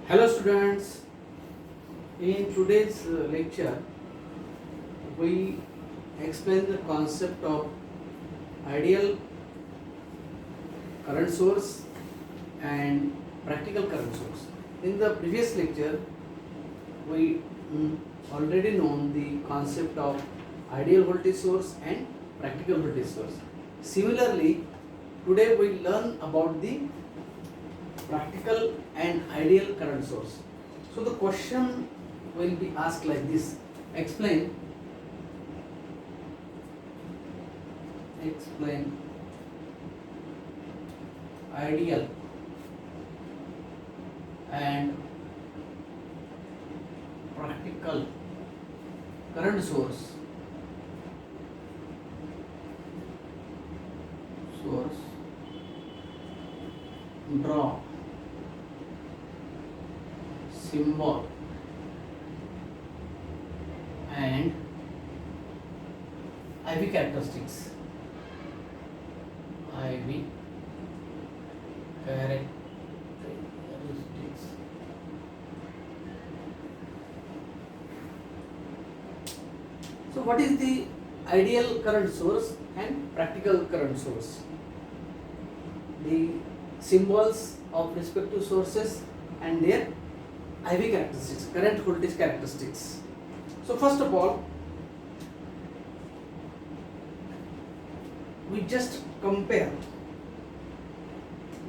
Hello students, in today's lecture we explain the concept of ideal current source and practical current source. In the previous lecture we already known the concept of ideal voltage source and practical voltage source. Similarly, today we learn about the practical and ideal current source. So the question will be asked like this: explain ideal and practical current source draw symbol and IV characteristics. IV characteristics. So what is the ideal current source and practical current source? The symbols of respective sources and their IV characteristics, current voltage characteristics. So first of all, we just compare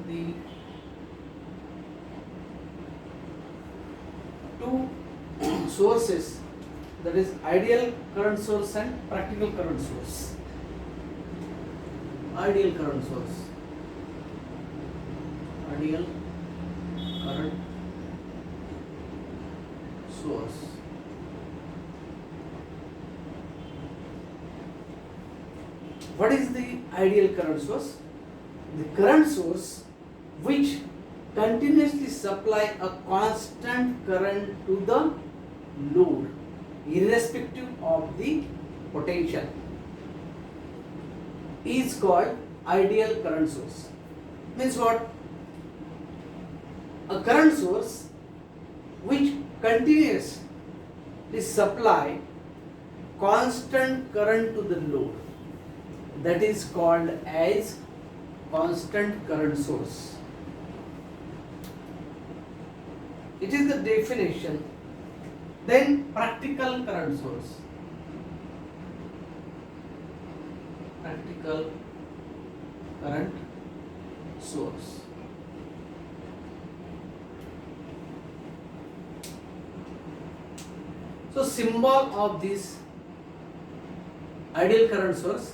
the two sources, that is ideal current source and practical current source. Ideal current source, ideal current source. What is the ideal current source? The current source which continuously supply a constant current to the load irrespective of the potential is called ideal current source. Means what? A current source which continuously supply constant current to the load, that is called as constant current source. It is the definition. Then practical current source. Practical current source. So symbol of this ideal current source,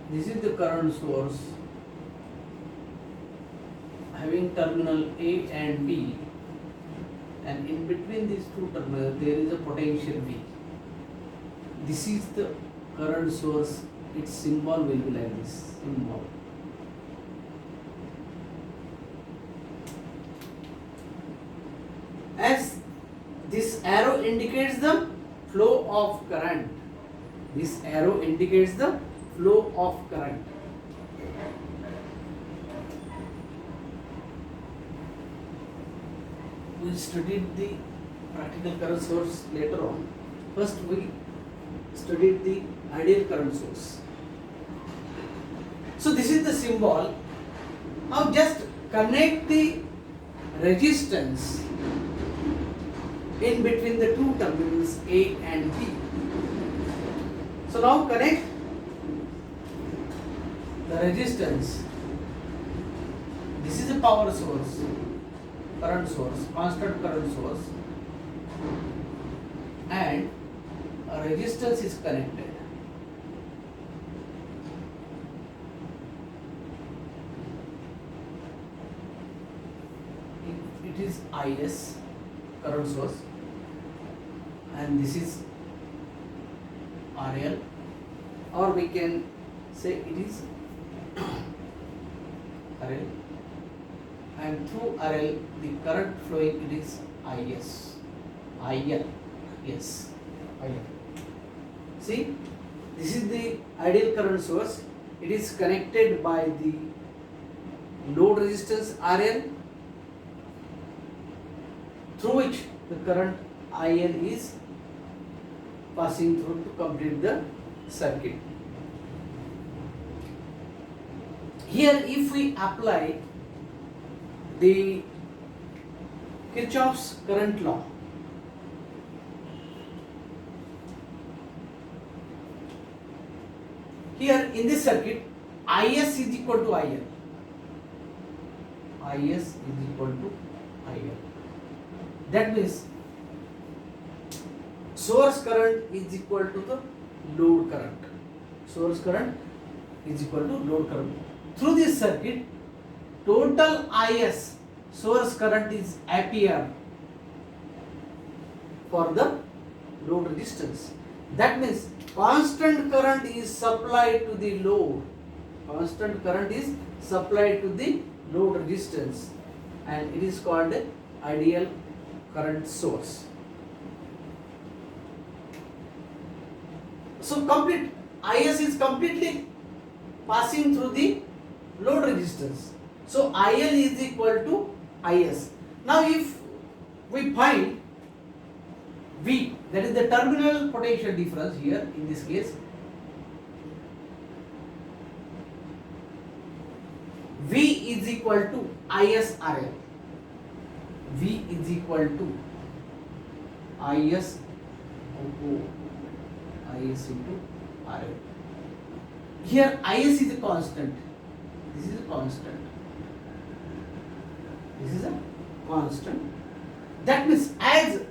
this is the current source having terminal A and B, and in between these two terminals there is a potential V. This is the current source. Its symbol will be like this symbol. As this arrow indicates the flow of current, this arrow indicates the flow of current. We studied the practical current source later on. First we studied the ideal current source. So this is the symbol. Now just connect the resistance in between the two terminals A and B. So now connect the resistance. This is a power source, current source, constant current source, and a resistance is connected. It is IS, current source, and this is RL, or we can say it is RL, and through RL the current flowing, it is IS, IL, yes, IL. See, this is the ideal current source it is connected by the load resistance RL, through which the current IL is passing through to complete the circuit. Here, if we apply the Kirchhoff's current law, here in this circuit, IS is equal to IL. IS is equal to IL. That means source current is equal to the load current. Source current is equal to load current. Through this circuit, total IS source current is ampere for the load resistance. That means constant current is supplied to the load. Constant current is supplied to the load resistance, and it is called ideal current source. So complete IS is completely passing through the load resistance. So IL is equal to IS. Now if we find V, that is the terminal potential difference here in this case, V is equal to ISRL. V is equal to IS into RL. Here IS is a constant. This is a constant. This is a constant. That means as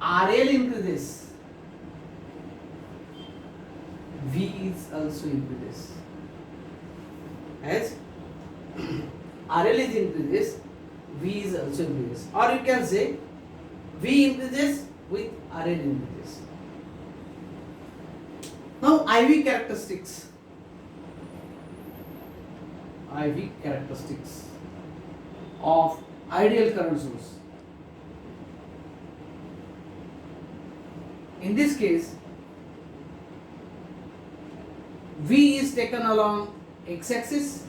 RL increases, V is also increases. As RL is increases, V is also increases. Or you can say V increases with RL increases. Now IV characteristics. IV characteristics of ideal current source. In this case, V is taken along x-axis,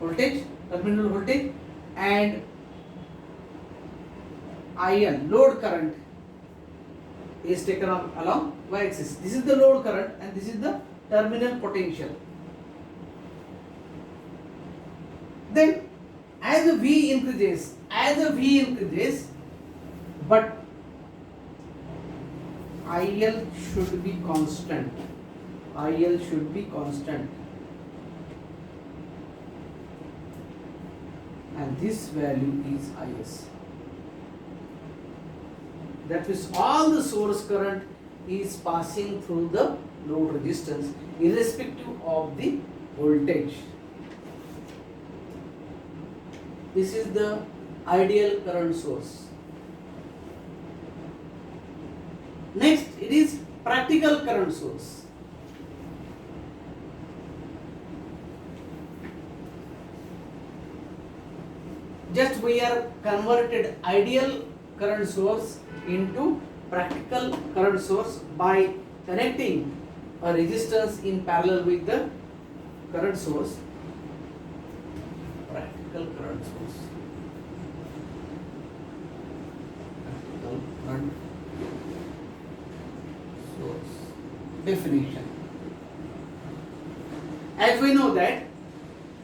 voltage, terminal voltage, and IL, load current, is taken along y-axis. This is the load current and this is the terminal potential. Then as the V increases, but IL should be constant. IL should be constant. And this value is IS. That means all the source current is passing through the load resistance irrespective of the voltage. This is the ideal current source. Next, it is practical current source. Just we are converted ideal current source into practical current source by connecting a resistance in parallel with the current source. Practical current source. Practical current source. Definition. As we know that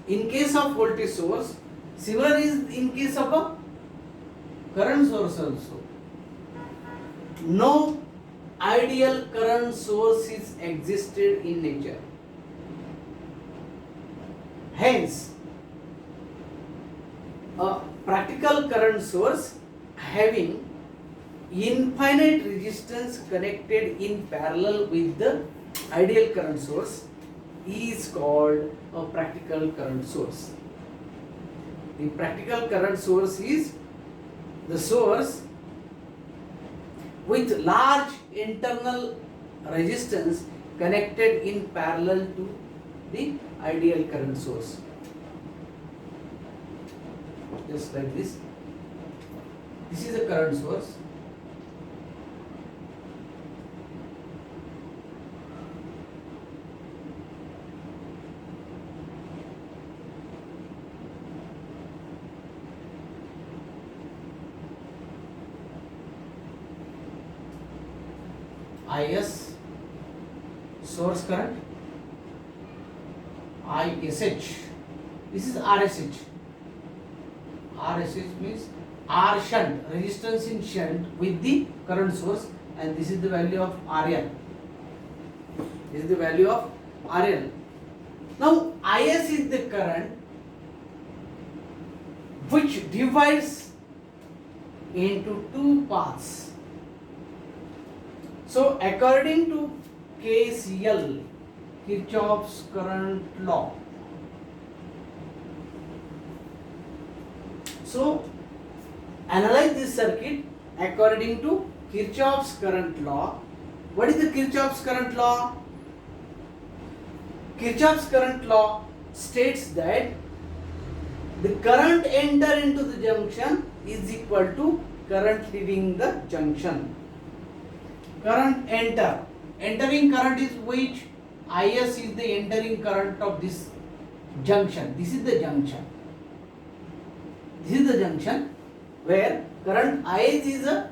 in case of voltage source, similar is in case of a current source also. No ideal current source is existed in nature. Hence, a practical current source having infinite resistance connected in parallel with the ideal current source is called a practical current source. The practical current source is the source with large internal resistance connected in parallel to the ideal current source. Just like this. This is a current source. IS source current, ISH. This is RSH. RSH means R shunt, resistance in shunt with the current source, and this is the value of RL. This is the value of RL. Now IS is the current which divides into two paths. So according to KCL, Kirchhoff's current law, so analyze this circuit according to Kirchhoff's current law. What is the Kirchhoff's current law? Kirchhoff's current law states that the current enter into the junction is equal to current leaving the junction. Current enter. Entering current is which? IS is the entering current of this junction. This is the junction. This is the junction where current IS is a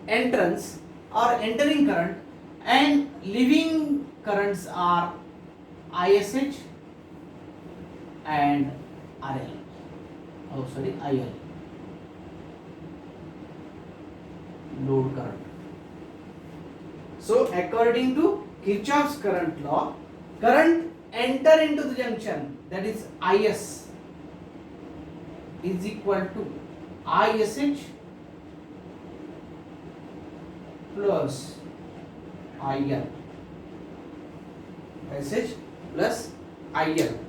entrance or entering current, and leaving currents are ISH and RL. IL. Load current. So according to Kirchhoff's current law, current enter into the junction, that is IS, is equal to ISH plus IL. SH plus IL.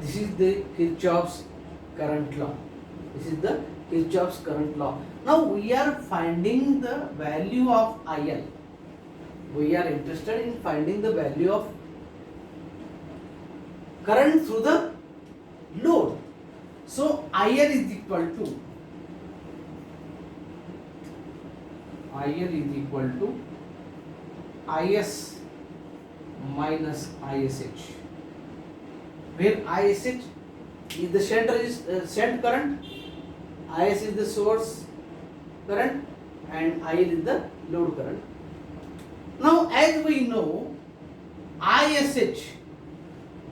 This is the Kirchhoff's current law. This is the Kirchhoff's current law. Now we are finding the value of IL. We are interested in finding the value of current through the load. So IL is equal to IS minus ISH, where ISH is the shunt current, IS is the source current, and IL is the load current. Now as we know, ISH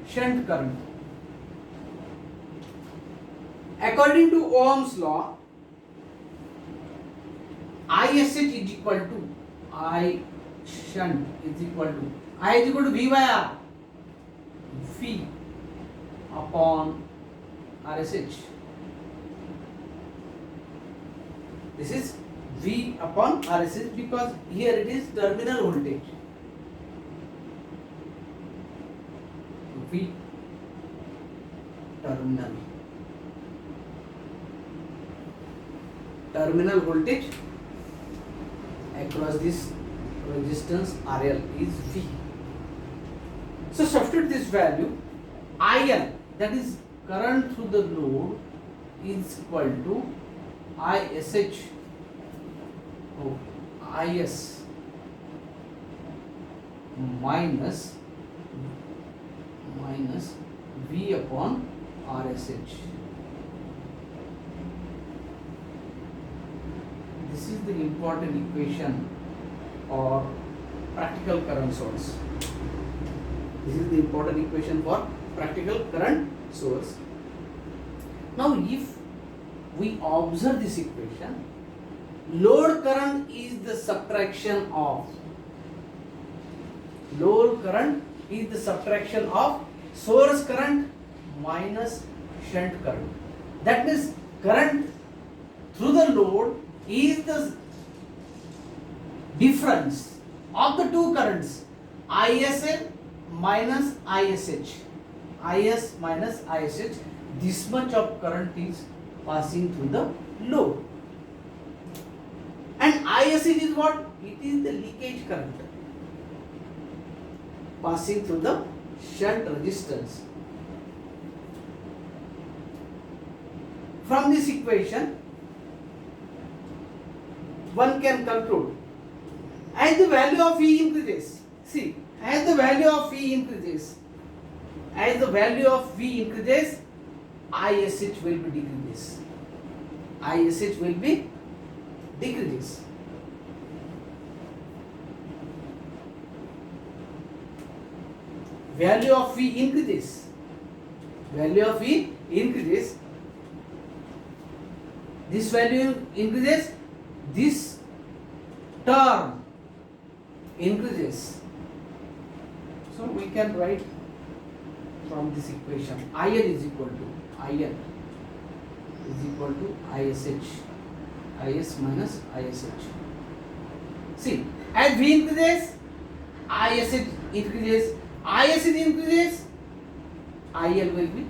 shunt current, according to Ohm's law, ISH is equal to I shunt is equal to I is equal to V by R, V upon RSH. This is V upon RSH because here it is terminal voltage. V terminal voltage across this resistance RL is V. So substitute this value, IL, that is current through the load, is equal to ISH IS minus V upon RSH. This is the important equation for practical current source. This is the important equation for practical current source. Now if we observe this equation, load current is the subtraction of source current minus shunt current. That means current through the load is the difference of the two currents, ISL minus ISH. IS minus ISH. This much of current is passing through the load. And ISH is what? It is the leakage current passing through the shunt resistance. From this equation, one can conclude, as the value of E increases, see, as the value of V increases, ISH will be decreased. ISH will be decreases. Value of V increases. Value of V increases. This value increases. This term increases. So we can write from this equation IL is equal to ISH, IS minus ISH. See, as V increases, ISH increases, ISH increases, IL will be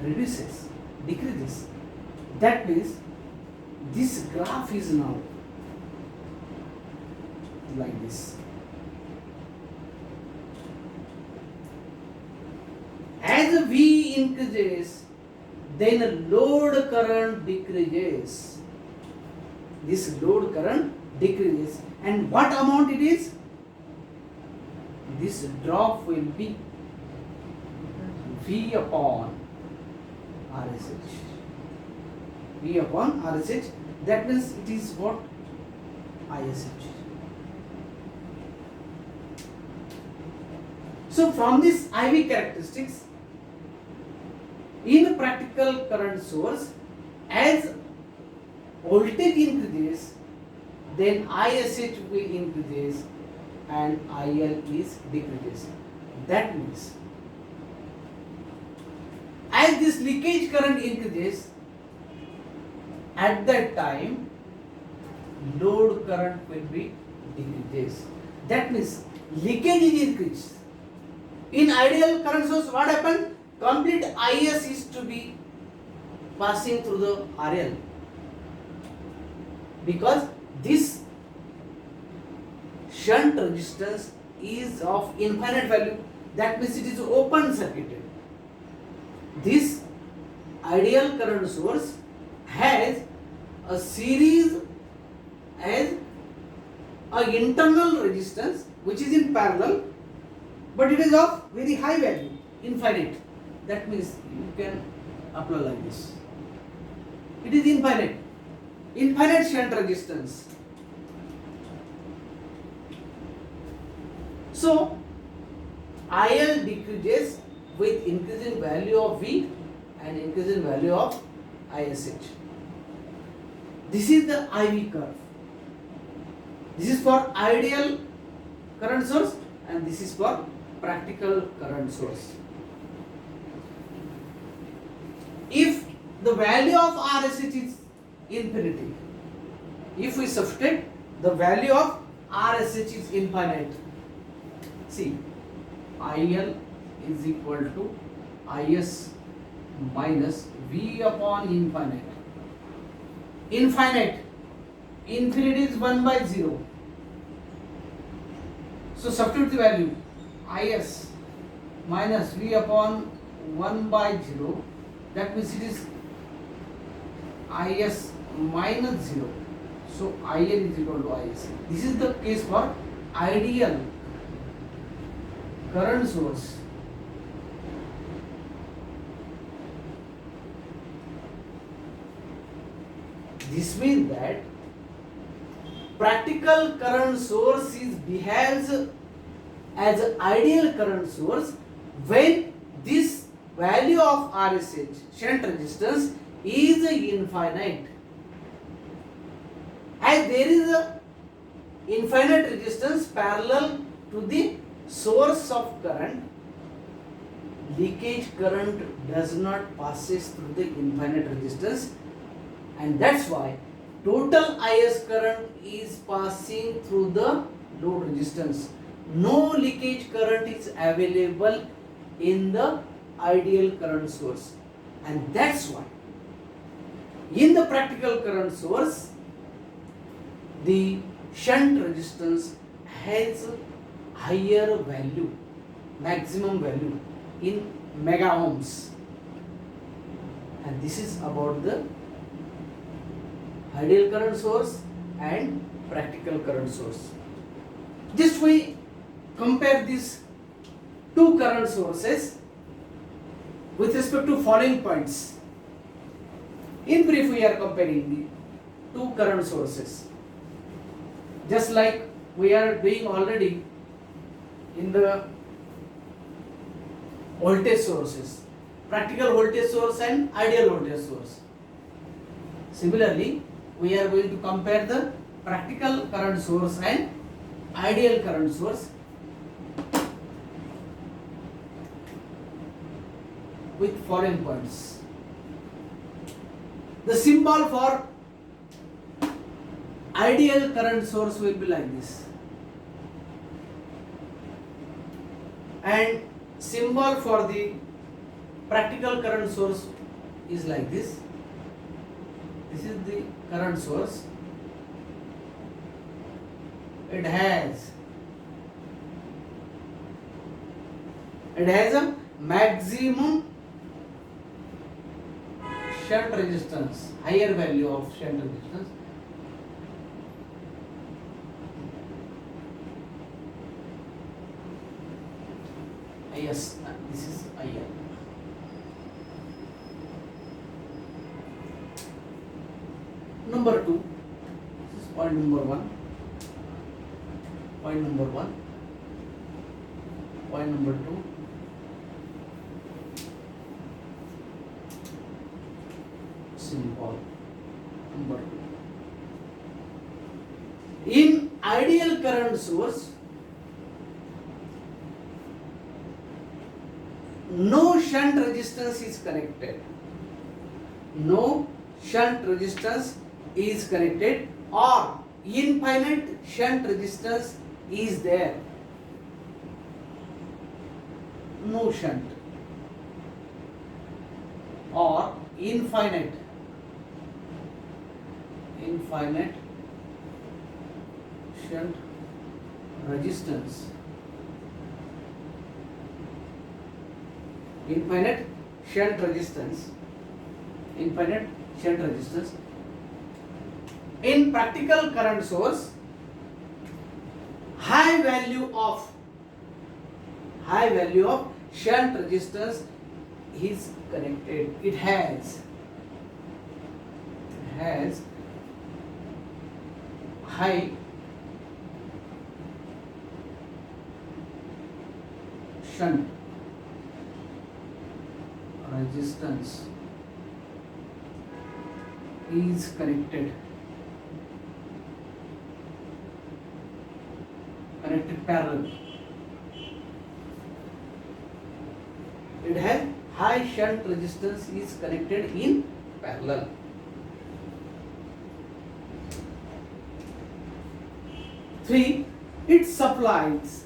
reduces, decreases. That means this graph is now like this. As V increases, then load current decreases. This load current decreases. And what amount it is? This drop will be V upon RSH. V upon RSH. That means it is what? ISH. So from this IV characteristics, in a practical current source, as voltage increases, then ISH will increase and IL is decreases. That means, as this leakage current increases, at that time, load current will be decreases. That means, leakage is increased. In ideal current source, what happens? Complete IS is to be passing through the RL, because this shunt resistance is of infinite value. That means it is open circuited. This ideal current source has a series as an internal resistance which is in parallel, but it is of very high value, infinite. That means you can apply like this. It is infinite. Infinite shunt resistance. So, IL decreases with increasing value of V and increasing value of ISH. This is the IV curve. This is for ideal current source and this is for practical current source. If the value of RSH is infinity, if we substitute the value of RSH is infinite, see, IL is equal to IS minus V upon infinite. Infinite, infinity is 1 by 0. So substitute the value IS minus V upon 1 by 0. That means it is IS minus 0. So IL is equal to IS. This is the case for ideal current source. This means that practical current source behaves as an ideal current source when this value of RSH, shunt resistance, is infinite. As there is a infinite resistance parallel to the source of current, leakage current does not passes through the infinite resistance, and that's why total IS current is passing through the load resistance. No leakage current is available in the ideal current source, and that's why in the practical current source the shunt resistance has higher value, maximum value in mega ohms, and this is about the ideal current source and practical current source. Just we compare these two current sources with respect to following points. In brief, we are comparing two current sources, just like we are doing already in the voltage sources, practical voltage source and ideal voltage source. Similarly, we are going to compare the practical current source and ideal current source with following points. The symbol for ideal current source will be like this, and symbol for the practical current source is like this. This is the current source. It has a maximum shunt resistance, higher value of shunt resistance. Yes, this is IL. Number 2, this is point number 1. Point number 1. Point number 2. Symbol number 2. In ideal current source, no shunt resistance is connected. No shunt resistance is connected, or infinite shunt resistance is there. No shunt or infinite shunt resistance. Infinite shunt resistance. In practical current source, high value of shunt resistance is connected. It has high shunt resistance is connected parallel. It has high shunt resistance is connected in parallel. Three, it supplies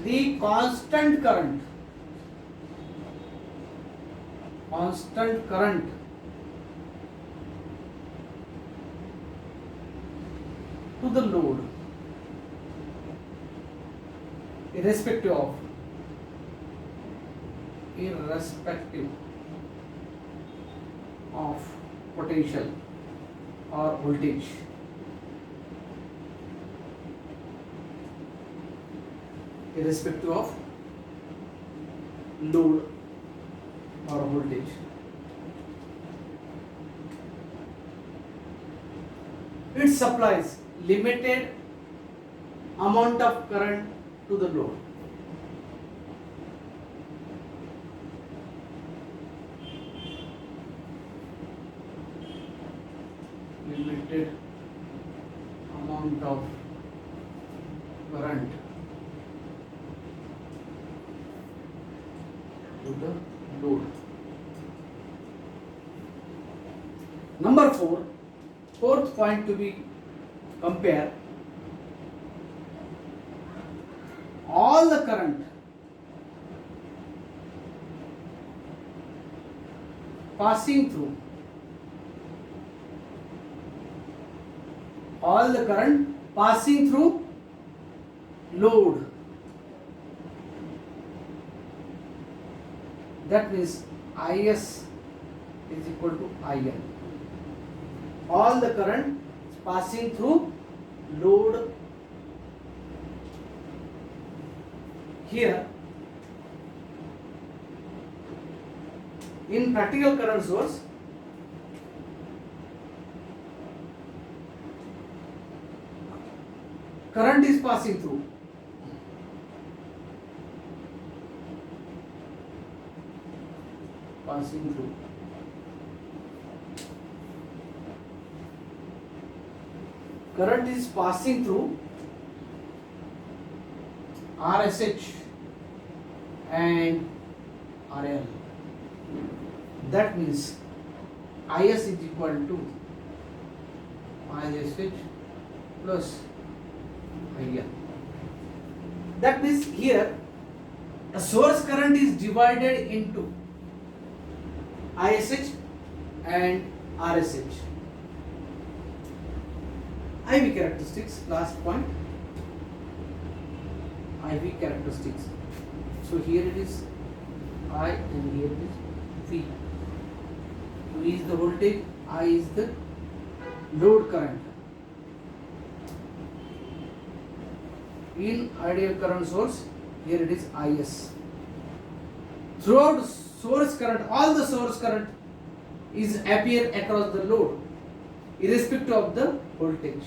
the constant current to the load, irrespective of potential or voltage. Irrespective of load or voltage. It supplies limited amount of current to the load. Limited amount of current to the load. Number 4, fourth point to be compare all the current passing through load. That means IS is equal to IL. All the current is passing through load. Here In practical current source, current is passing through. Passing through. Current is passing through RSH and RL. That means IS is equal to ISH plus IL. That means here a source current is divided into ISH and RSH. IV characteristics, last point. IV characteristics. So here it is I and here it is V. V is the voltage, I is the load current. In ideal current source, here it is IS. Throughout source current, all the source current is appear across the load, irrespective of the voltage.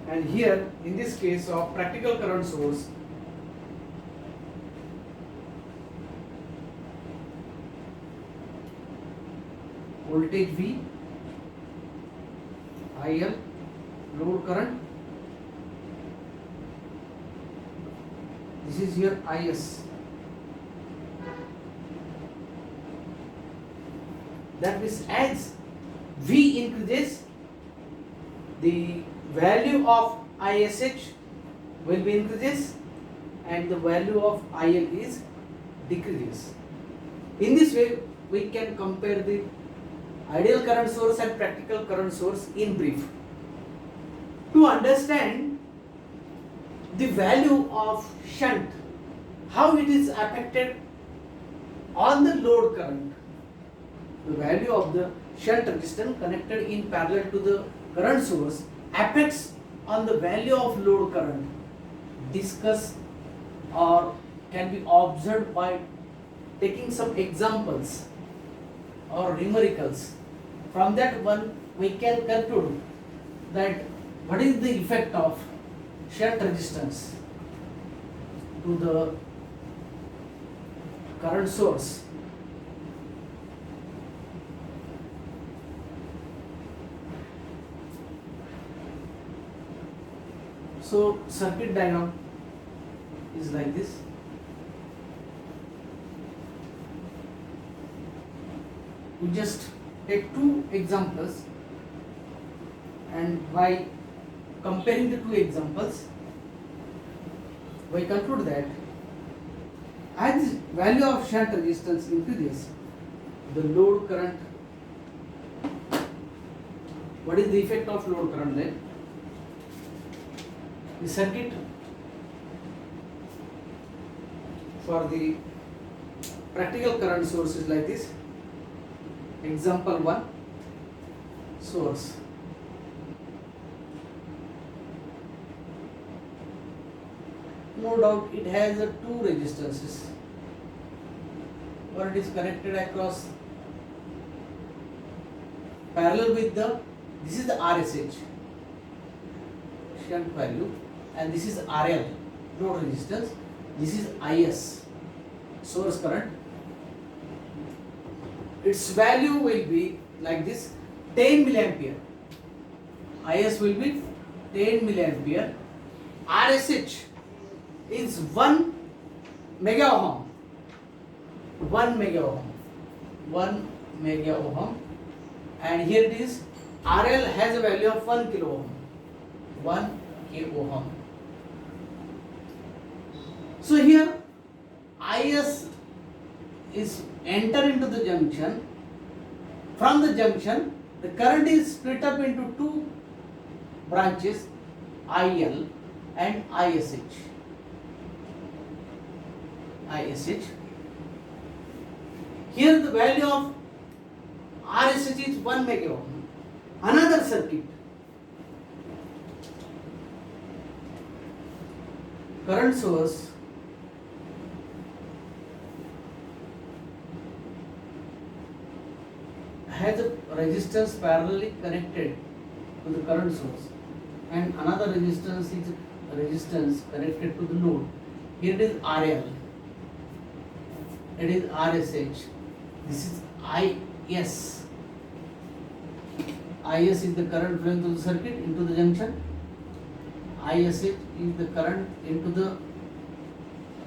And here, in this case of practical current source, voltage V, IL, load current. This is here IS. That means as V increases, the value of ISH will be increases and the value of IL is decreases. In this way, we can compare the ideal current source and practical current source in brief. To understand the value of shunt, how it is affected on the load current, the value of the shunt resistance connected in parallel to the current source affects on the value of load current, discuss or can be observed by taking some examples or numericals. From that one we can conclude that what is the effect of shunt resistance to the current source. So circuit diagram is like this. We just take two examples, and by comparing the two examples, we conclude that as value of shunt resistance increases, the load current, what is the effect of load current then? The circuit for the practical current source is like this. Example 1, source. No doubt it has two resistances, or it is connected across parallel with the, this is the RSH shunt value, and this is RL load resistance, this is IS source current. Its value will be like this, 10 milliampere. IS will be 10 milliampere. RSH is 1 mega ohm. 1 mega ohm. 1 mega ohm. And here it is, RL has a value of 1 kilo ohm. 1 kilo ohm. So here IS is enter into the junction. From the junction, the current is split up into two branches, IL and ISH. ISH. Here the value of RSH is 1 mega ohm. Another circuit. Current source has a resistance parallelly connected to the current source, and another resistance is resistance connected to the load. Here it is RL, it is RSH, this is IS. IS is the current flowing through the circuit into the junction. ISH is the current into the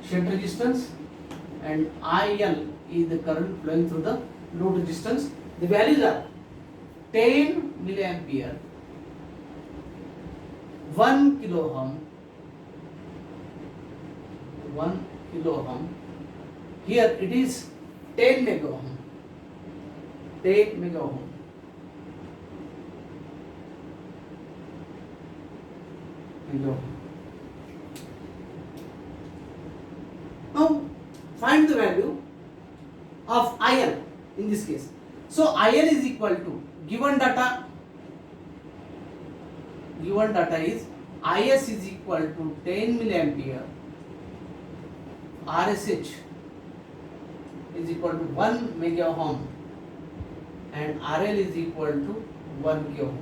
shunt resistance, and IL is the current flowing through the load resistance. The values are 10 milliampere, 1 kilo ohm, 1 kilo ohm. Here it is 10 mega ohm, 10 mega ohm. Now find the value of IL in this case. So IL is equal to given data is IS is equal to 10 milliampere, RSH is equal to 1 mega ohm, and RL is equal to 1 kilo ohm.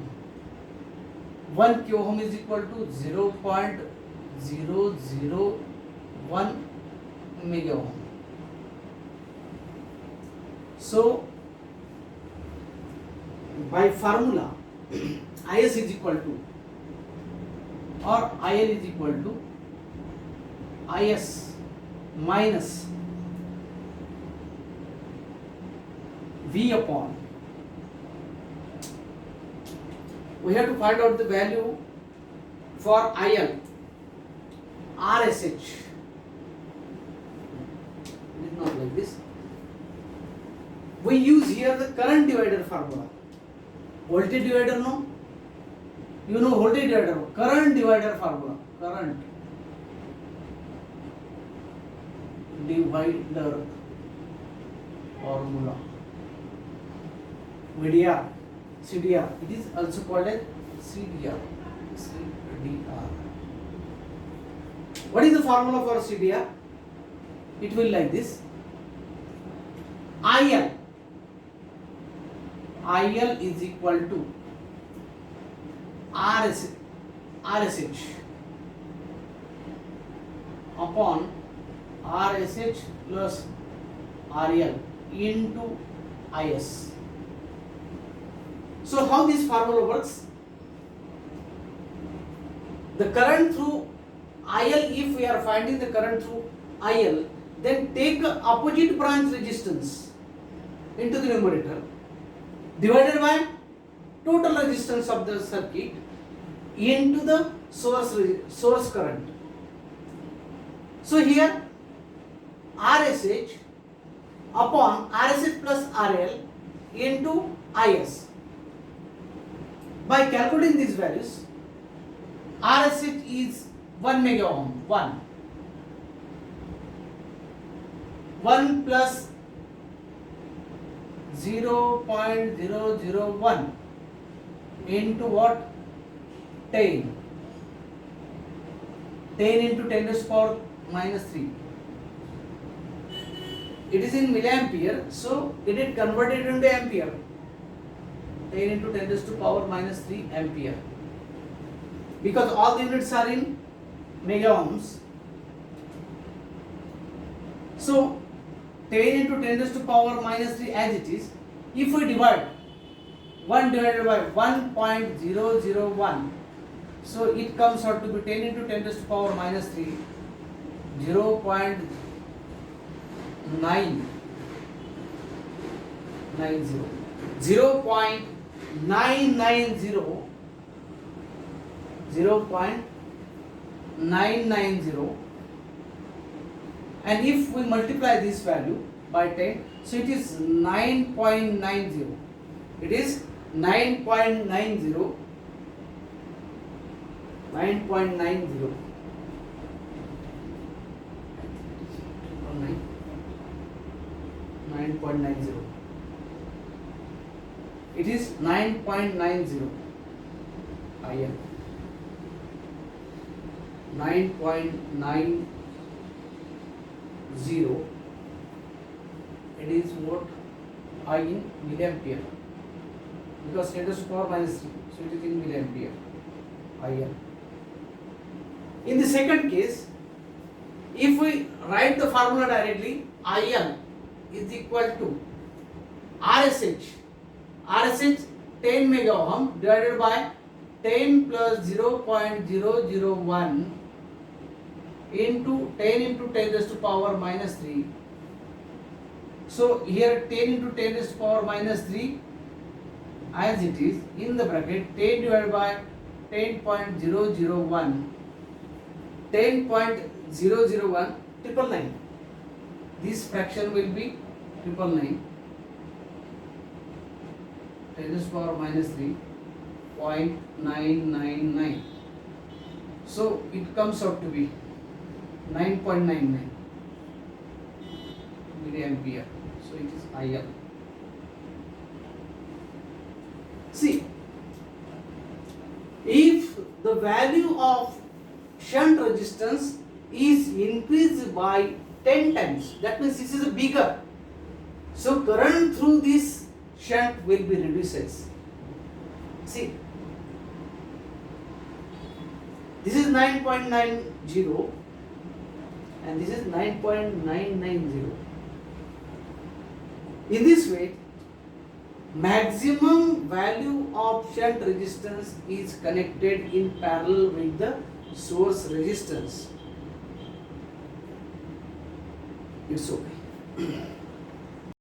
1 kilo ohm is equal to 0.001 mega ohm. So by formula IS is equal to, or IL is equal to IS minus V upon, we have to find out the value for IL, RSH. It is not like this. We use here the current divider formula. Voltage divider, no? You know voltage divider, current divider formula. Current divider formula. VDR, CDR. It is also called as CDR. CDR. What is the formula for CDR? It will like this. IL is equal to RSH upon RSH plus RL into IS. So how this formula works? The current through IL, if we are finding the current through IL, then take opposite branch resistance into the numerator divided by total resistance of the circuit into the source current. So here RSH upon RSH plus RL into IS. By calculating these values, RSH is 1 mega ohm, 1 plus 0.001 into what? 10 into 10 to the power minus 3. It is in milliampere, so it is converted into ampere. 10 into 10 to the power minus 3 ampere. Because all the units are in mega ohms, so 10 into 10 to the power minus 3 as it is, if we divide 1 divided by 1.001, so it comes out to be 10 into 10 to the power minus 3, 0.990, 0.990, and if we multiply this value by 10, so it is 9.90. It is 9.90. 9.90. It is 9.90 IL. 9.90. It is what? I in milliampere. because 10 to the power minus 3, so it is in milliampere IL. In the second case, if we write the formula directly, IL is equal to RSH 10 mega ohm divided by 10 plus 0.001 into 10 into 10 raised to power minus 3. So here 10 into 10 raised to power minus 3 as it is in the bracket 10 divided by 10.001 999. This fraction will be 999 10 raised to power minus 3.999. So it comes out to be 9.99 milliampere. So it is IL. See, if the value of shunt resistance is increased by 10 times, that means this is a bigger. So current through this shunt will be reduced. See, this is 9.90 and this is 9.990. In this way, maximum value of shunt resistance is connected in parallel with the source resistance. It's okay.